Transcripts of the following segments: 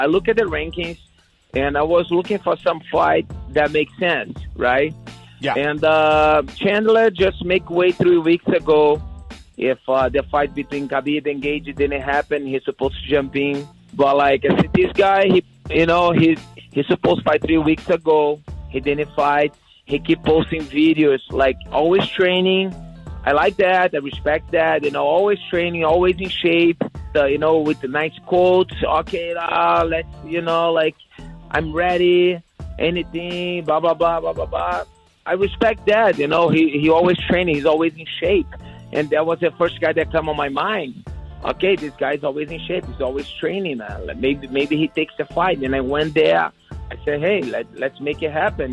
I look at the rankings, and I was looking for some fight that makes sense, right? Yeah. And Chandler just make way 3 weeks ago. If the fight between Khabib and Gage didn't happen, he's supposed to jump in. But like I said, this guy, he's supposed to fight 3 weeks ago. He didn't fight. He keep posting videos, like always training. I like that. I respect that. Always training, always in shape. With the nice quotes. Okay, let's, like I'm ready. Anything, blah blah blah blah blah blah. I respect that. He always training. He's always in shape. And that was the first guy that come on my mind. Okay, this guy's always in shape. He's always training. Maybe he takes the fight. And I went there. I said, hey, let's make it happen,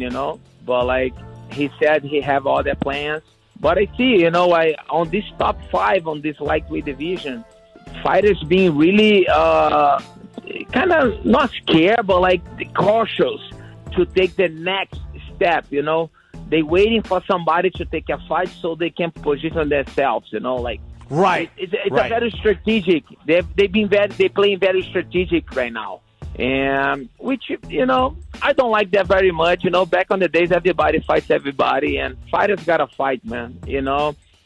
But like he said, he have all the plans. But I see, on this top 5 on this lightweight division, fighters being really kind of not scared, but like cautious to take the next step, They waiting for somebody to take a fight so they can position themselves, like. Right. It's a very strategic. They playing very strategic right now, and which I don't like that very much. Back on the days, everybody fights everybody, and fighters gotta fight, man.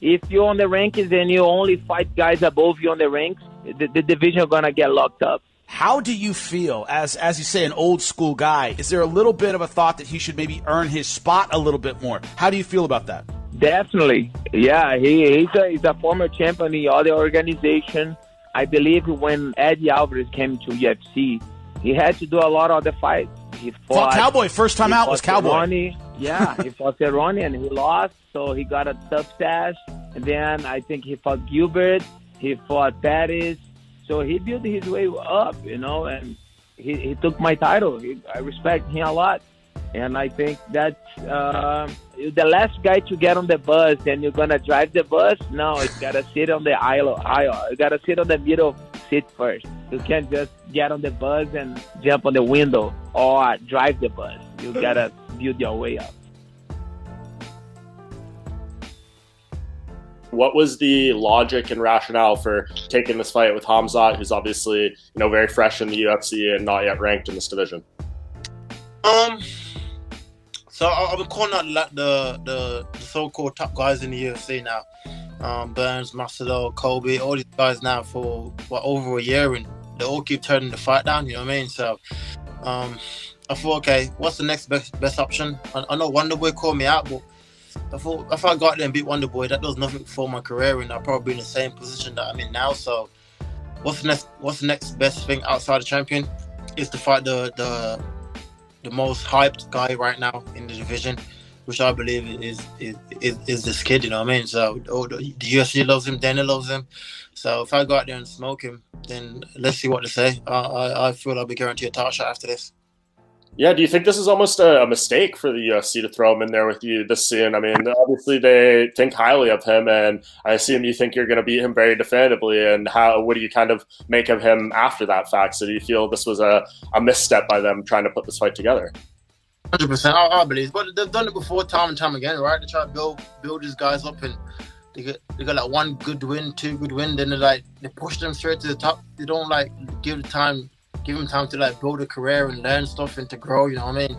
If you're on the rankings and you only fight guys above you on the ranks, the division gonna get locked up. How do you feel, as you say, an old school guy? Is there a little bit of a thought that he should maybe earn his spot a little bit more? How do you feel about that? Definitely. Yeah, he's a former champion in the other organization. I believe when Eddie Alvarez came to UFC, he had to do a lot of the fights. He fought Cowboy. First time out was Cowboy. Ronnie. Yeah, he fought Ronnie and he lost, so he got a tough stash. And then I think he fought Gilbert. He fought Pettis. So he built his way up, and he took my title. I respect him a lot. And I think that's the last guy to get on the bus, and you're going to drive the bus. No, you got to sit on the aisle. You got to sit on the middle seat first. You can't just get on the bus and jump on the window or drive the bus. You got to build your way up. What was the logic and rationale for taking this fight with Khamzat, who's obviously, very fresh in the UFC and not yet ranked in this division? So I've been calling out like the so-called top guys in the UFC now. Burns, Marcelo, Colby, all these guys now for over a year, and they all keep turning the fight down. You know what I mean? So I thought, okay, what's the next best option? I know Wonderboy called me out, but I thought if I got there and beat Wonderboy, that does nothing for my career, and I'll probably be in the same position that I'm in now. So what's the next best thing outside the champion? Is to fight the most hyped guy right now in the division, which I believe is this kid, you know what I mean? So the UFC loves him, Dana loves him. So if I go out there and smoke him, then let's see what they say. I feel I'll be guaranteed a title shot after this. Yeah, do you think this is almost a mistake for the UFC to throw him in there with you this soon? I mean, obviously they think highly of him, and I assume you think you're going to beat him very definitively. And what do you kind of make of him after that fact? So do you feel this was a misstep by them trying to put this fight together? 100%, I believe. But they've done it before, time and time again, right? They try to build these guys up, and they got like 1 good win, 2 good win, then they push them straight to the top. They don't give him time to build a career and learn stuff and to grow, you know what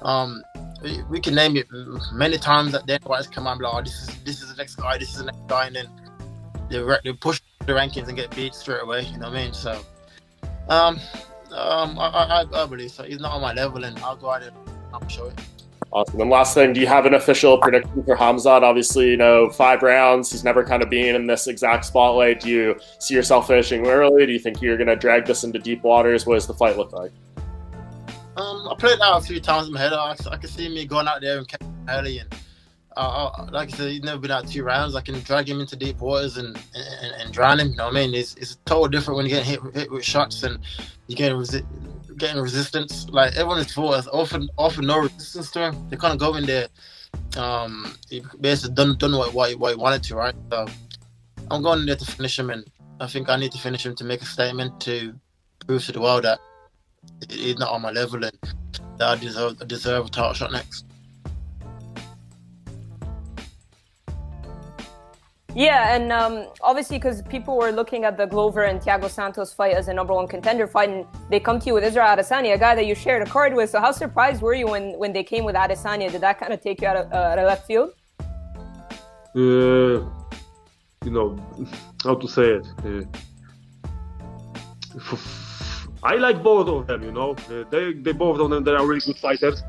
I mean? We can name it many times that then guys come out and be like, oh, this is the next guy, this is the next guy, and then they push the rankings and get beat straight away, you know what I mean? So I believe so. He's not on my level, and I'll go out there and I'll show it. Awesome. And last thing, do you have an official prediction for Khamzat? Obviously, 5 rounds. He's never kind of been in this exact spotlight. Do you see yourself finishing early? Do you think you're going to drag this into deep waters? What does the fight look like? I played it out a few times in my head. I can see me going out there and catching him early. And like I said, he's never been out 2 rounds. I can drag him into deep waters and drown him. You know what I mean? It's totally different when you get hit with shots and you getting resistance. Like everyone is fought has often no resistance to him. They kind of go in there. He basically done what he wanted to, right? So I'm going in there to finish him, and I think I need to finish him to make a statement to prove to the world that he's not on my level and that I deserve a title shot next. Yeah, and obviously because people were looking at the Glover and Thiago Santos fight as a #1 contender fight, and they come to you with Israel Adesanya, a guy that you shared a card with. So how surprised were you when they came with Adesanya? Did that kind of take you out of left field? How to say it. I like both of them. They both of them, they are really good fighters.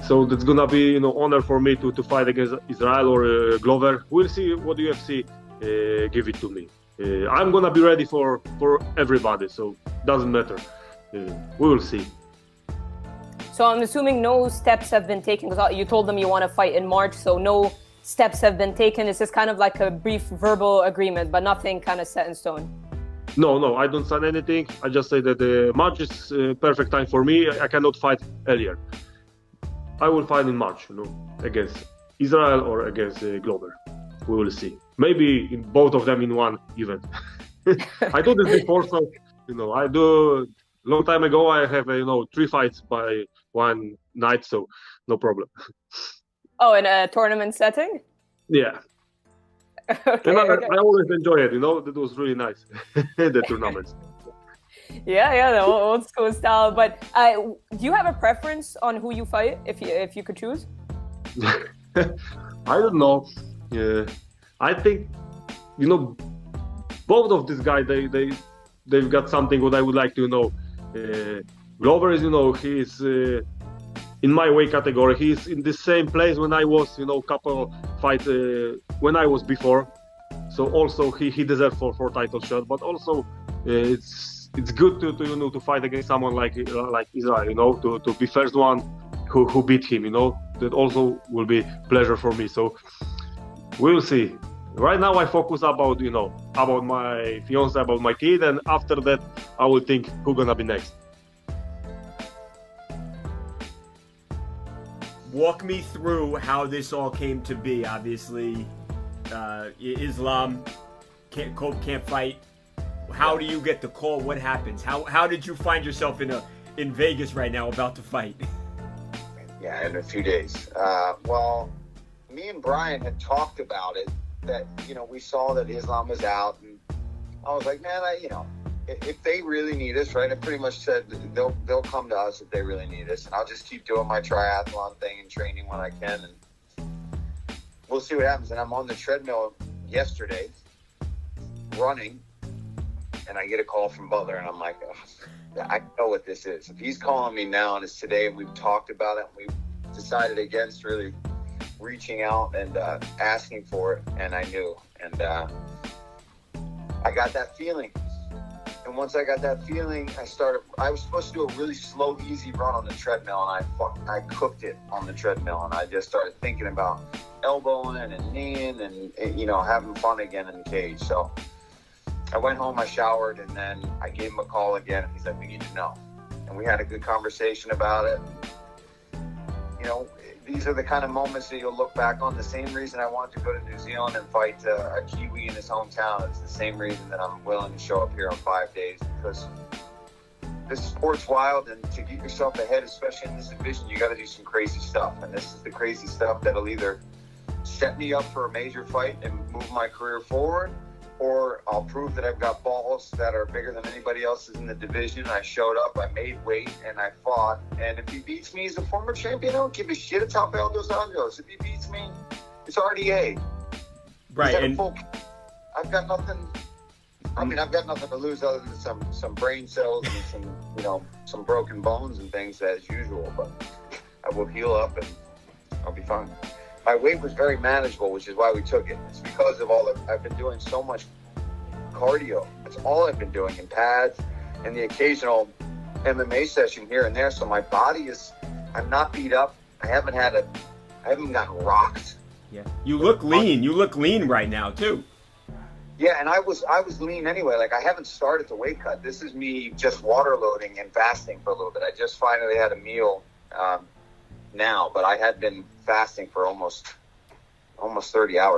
So that's gonna be honor for me to fight against Israel or Glover. We'll see what UFC give it to me. I'm gonna be ready for everybody, so doesn't matter. We will see. So I'm assuming no steps have been taken, because you told them you want to fight in March, so no steps have been taken. It's just kind of like a brief verbal agreement, but nothing kind of set in stone. No, I don't sign anything. I just say that March is perfect time for me. I cannot fight earlier. I will fight in March, against Israel or against Glover. We will see. Maybe in both of them in one event. I do this before, so I do. Long time ago, I have 3 fights by one night, so no problem. Oh, in a tournament setting? Yeah. Okay, and okay. I always enjoy it. That was really nice. The tournaments. Yeah, the old school style. But do you have a preference on who you fight if you could choose? I don't know. I think both of these guys they've got something what I would like to know. Glover is he's in my weight category. He's in the same place when I was couple fights when I was before. So also he deserves for title shot. But also it's good to fight against someone like Israel. To be first one who beat him. That also will be pleasure for me. So we'll see. Right now I focus about my fiance, about my kid, and after that I will think who's gonna be next. Walk me through how this all came to be. Obviously, Islam can't fight. How do you get the call? What happens? How did you find yourself in Vegas right now about to fight? Yeah, in a few days. Well, me and Brian had talked about it. That we saw that Islam was out, and I was like, man, if they really need us, right? I pretty much said they'll come to us if they really need us, and I'll just keep doing my triathlon thing and training when I can, and we'll see what happens. And I'm on the treadmill yesterday, running, and I get a call from Butler, and I'm like, oh, I know what this is. If he's calling me now and it's today, and we've talked about it, and we've decided against really reaching out and asking for it, and I knew, and I got that feeling. And once I got that feeling, I was supposed to do a really slow, easy run on the treadmill, and I cooked it on the treadmill, and I just started thinking about elbowing and kneeing and having fun again in the cage. So I went home, I showered, and then I gave him a call again, and he's like, we need to know. And we had a good conversation about it. These are the kind of moments that you'll look back on. The same reason I wanted to go to New Zealand and fight a Kiwi in his hometown. It's the same reason that I'm willing to show up here on 5 days, because this sport's wild, and to get yourself ahead, especially in this division, you got to do some crazy stuff. And this is the crazy stuff that'll either set me up for a major fight and move my career forward, or I'll prove that I've got balls that are bigger than anybody else's in the division. I showed up, I made weight, and I fought. And if he beats me, he's a former champion. I don't give a shit. It's how bell goes on goes. If he beats me, it's RDA. Right. And I've got nothing. I've got nothing to lose other than some brain cells and some broken bones and things as usual. But I will heal up and I'll be fine. My weight was very manageable, which is why we took it. It's because of I've been doing so much cardio. That's all I've been doing, in pads and the occasional MMA session here and there. So my body I'm not beat up. I haven't gotten rocked. Yeah. You look lean. You look lean right now too. Yeah, and I was lean anyway. Like, I haven't started the weight cut. This is me just water loading and fasting for a little bit. I just finally had a meal now, but I had been fasting for almost 30 hours.